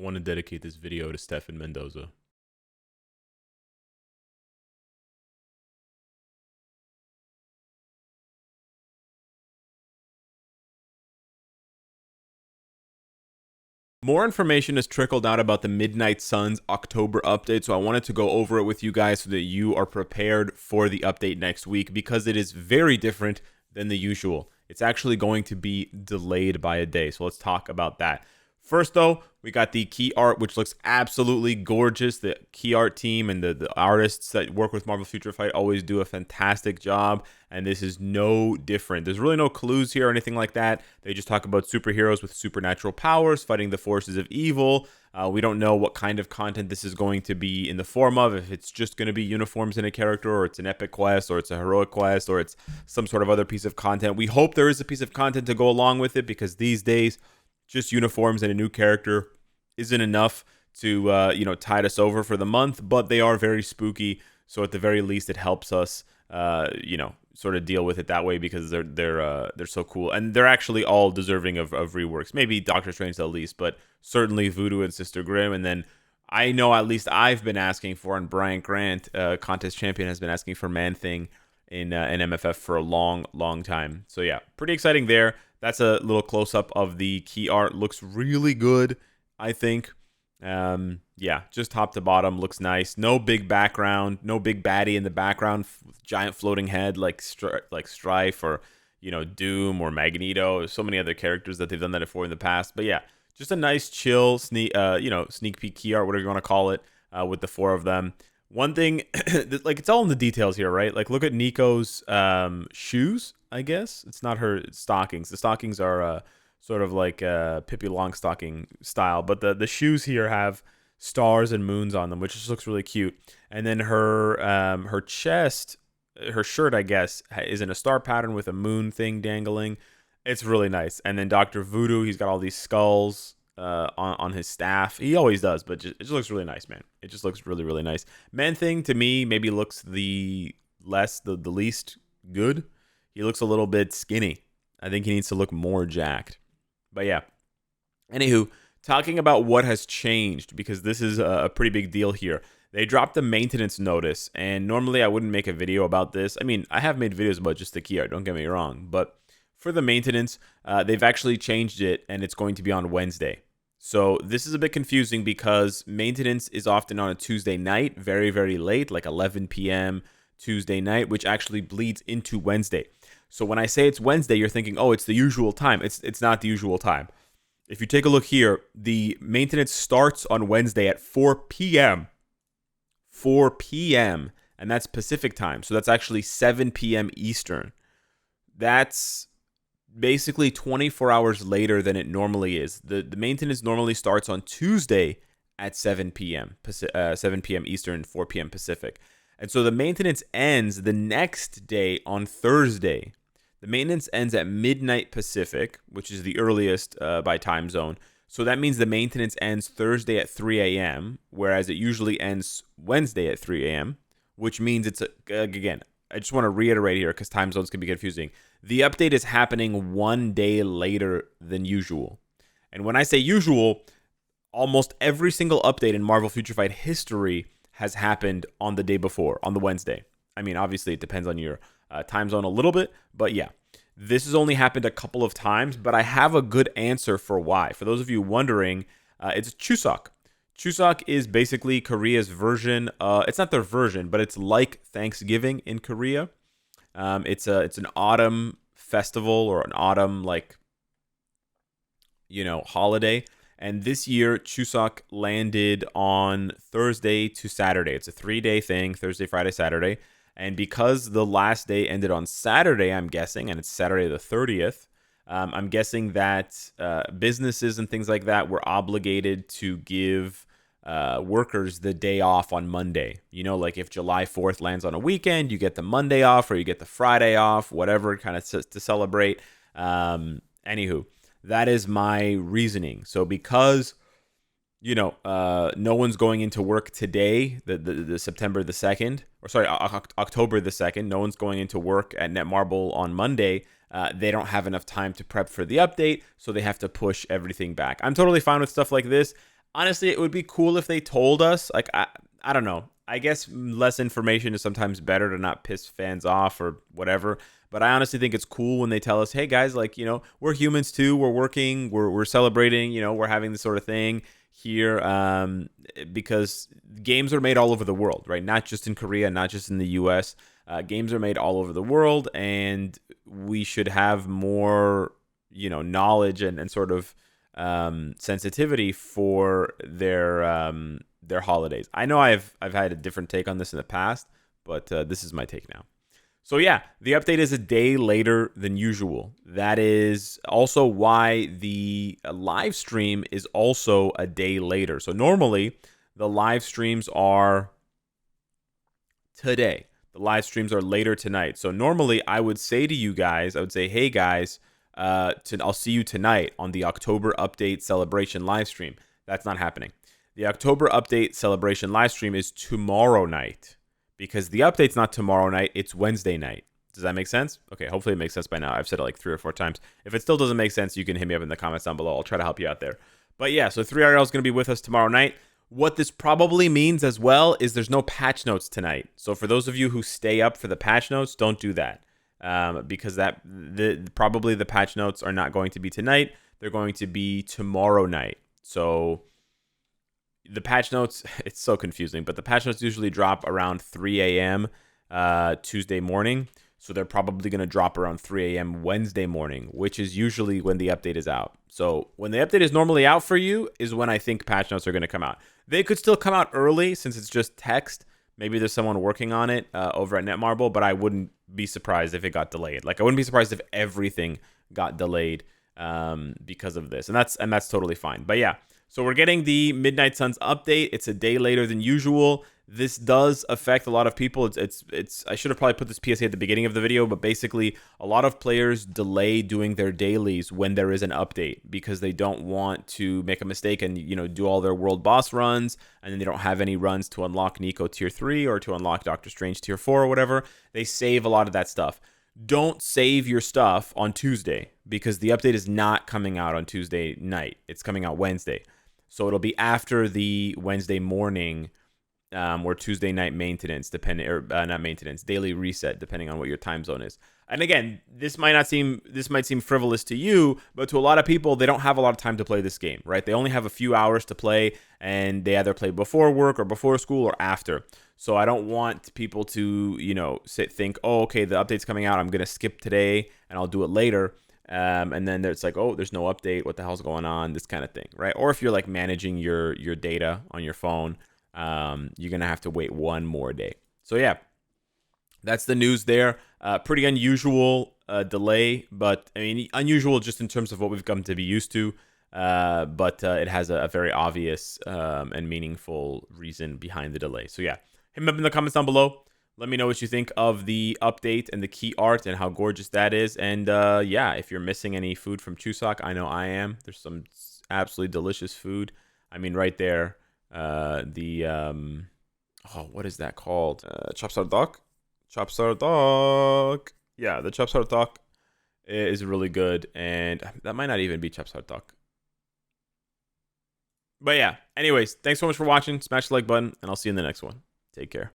I want to dedicate this video to Stefan Mendoza. More information has trickled out about the Midnight Suns October update, so I wanted to go over it with you guys so that you are prepared for the update next week, because it is very different than the usual. It's actually going to be delayed by a day, so let's talk about that. First, though, we got the KEYART, which looks absolutely gorgeous. The KEYART team and the artists that work with Marvel Future Fight always do a fantastic job, and this is no different. There's really no clues here or anything like that. They just talk about superheroes with supernatural powers fighting the forces of evil. We don't know what kind of content this is going to be in the form of, if it's just going to be uniforms in a character, or it's an epic quest, or it's a heroic quest, or it's some sort of other piece of content. We hope there is a piece of content to go along with it, because these days, just uniforms and a new character isn't enough to tide us over for the month, but they are very spooky. So at the very least, it helps us sort of deal with it that way, because they're so cool, and they're actually all deserving of reworks. Maybe Doctor Strange the least, but certainly Voodoo and Sister Grimm. And then I know at least I've been asking for, and Brian Grant, contest champion, has been asking for Man-Thing in MFF for a long time. So yeah, pretty exciting there. That's a little close-up of the KEYART. Looks really good, I think. Yeah, just top to bottom looks nice. No big background, no big baddie in the background, giant floating head like Strife or Doom or Magneto. There's so many other characters that they've done that before in the past. But yeah, just a nice chill sneak peek KEYART, whatever you want to call it, with the four of them. One thing, like, it's all in the details here, right? Like, look at Nico's shoes, I guess. It's not her stockings. The stockings are sort of like Pippi Longstocking style. But the shoes here have stars and moons on them, which just looks really cute. And then her chest, her shirt, I guess, is in a star pattern with a moon thing dangling. It's really nice. And then Dr. Voodoo, he's got all these skulls on his staff. He always does, but it just looks really nice, man. It just looks really nice. Man-Thing, to me, maybe looks the least good. He looks a little bit skinny. I think he needs to look more jacked. But yeah. Anywho, talking about what has changed, because this is a pretty big deal here. They dropped the maintenance notice, and normally I wouldn't make a video about this. I mean, I have made videos about just the KEYART, don't get me wrong, but for the maintenance, they've actually changed it, and it's going to be on Wednesday. So this is a bit confusing, because maintenance is often on a Tuesday night, very late, like 11 p.m. Tuesday night, which actually bleeds into Wednesday. So when I say it's Wednesday, you're thinking, oh, it's the usual time. It's not the usual time. If you take a look here, the maintenance starts on Wednesday at 4 p.m. 4 p.m. and that's Pacific time. So that's actually 7 p.m. Eastern. That's basically 24 hours later than it normally is. The maintenance normally starts on Tuesday at 7 p.m. 7 p.m. Eastern, 4 p.m. Pacific. And so the maintenance ends the next day on Thursday. The maintenance ends at midnight Pacific, which is the earliest by time zone. So that means the maintenance ends Thursday at 3 a.m., whereas it usually ends Wednesday at 3 a.m., which means it's, again, I just want to reiterate here because time zones can be confusing. The update is happening one day later than usual. And when I say usual, almost every single update in Marvel Future Fight history has happened on the day before, on the Wednesday. I mean, obviously, it depends on your time zone a little bit, but yeah. This has only happened a couple of times, but I have a good answer for why. For those of you wondering, it's Chuseok. Chuseok is basically Korea's version. It's not their version, but it's like Thanksgiving in Korea. It's an autumn festival, or an autumn holiday. And this year, Chuseok landed on Thursday to Saturday. It's a 3-day thing: Thursday, Friday, Saturday. And because the last day ended on Saturday, I'm guessing, and it's Saturday the 30th, I'm guessing that businesses and things like that were obligated to give workers the day off on Monday. Like if July 4th lands on a weekend, you get the Monday off, or you get the Friday off, whatever, kind of to celebrate. Anywho, that is my reasoning. So because no one's going into work today, the September the 2nd, or sorry, October the 2nd, no one's going into work at Netmarble on Monday. They don't have enough time to prep for the update, so they have to push everything back. I'm totally fine with stuff like this. honestly, it would be cool if they told us. Like, I don't know. I guess less information is sometimes better to not piss fans off or whatever. But I honestly think it's cool when they tell us, hey guys, like, we're humans too. We're working. We're celebrating. We're having this sort of thing here, because games are made all over the world, right? Not just in Korea, not just in the U.S. Games are made all over the world, and we should have more, knowledge and sort of sensitivity for their holidays. I know I've had a different take on this in the past, but this is my take now. So yeah, the update is a day later than usual. That is also why the live stream is also a day later. So normally the live streams are today. The live streams are later tonight. So normally I would say to you guys, I would say, hey guys, I'll see you tonight on the October update celebration live stream. That's not happening. The October update celebration live stream is tomorrow night, because the update's not tomorrow night, it's Wednesday night. Does that make sense? Okay, hopefully it makes sense by now. I've said it like 3 or 4 times. If it still doesn't make sense, you can hit me up in the comments down below. I'll try to help you out there. But yeah, so 3RL is going to be with us tomorrow night. What this probably means as well is there's no patch notes tonight. So for those of you who stay up for the patch notes, don't do that. Because probably the patch notes are not going to be tonight. They're going to be tomorrow night. So the patch notes, it's so confusing, but the patch notes usually drop around 3 a.m. Tuesday morning. So they're probably going to drop around 3 a.m. Wednesday morning, which is usually when the update is out. So when the update is normally out for you is when I think patch notes are going to come out. They could still come out early since it's just text. Maybe there's someone working on it over at Netmarble, but I wouldn't be surprised if it got delayed. Like, I wouldn't be surprised if everything got delayed because of this. And that's totally fine. But yeah, so we're getting the Midnight Suns update. It's a day later than usual. This does affect a lot of people. It's I should have probably put this PSA at the beginning of the video, but basically a lot of players delay doing their dailies when there is an update because they don't want to make a mistake and do all their world boss runs, and then they don't have any runs to unlock Nico tier 3 or to unlock Doctor Strange tier 4 or whatever. They save a lot of that stuff. Don't save your stuff on Tuesday because the update is not coming out on Tuesday night. It's coming out Wednesday. So it'll be after the Wednesday morning or Tuesday night maintenance, not maintenance, daily reset, depending on what your time zone is. And again, this might seem frivolous to you, but to a lot of people, they don't have a lot of time to play this game, right? They only have a few hours to play, and they either play before work or before school or after. So I don't want people to, think, oh, okay, the update's coming out, I'm gonna skip today and I'll do it later. And then it's like, oh, there's no update. What the hell's going on? This kind of thing, right? Or if you're like managing your data on your phone, you're gonna have to wait one more day. So yeah, that's the news there. Pretty unusual delay, but I mean unusual just in terms of what we've come to be used to. But it has a very obvious and meaningful reason behind the delay. So yeah, hit me up in the comments down below. Let me know what you think of the update and the KEYART and how gorgeous that is. And yeah, if you're missing any food from Chuseok, I know I am. There's some absolutely delicious food. I mean, right there, what is that called? Chapsardok? Chapsardok. Yeah, the Chapsardok is really good. And that might not even be Chapsardok. But yeah, anyways, thanks so much for watching. Smash the like button, and I'll see you in the next one. Take care.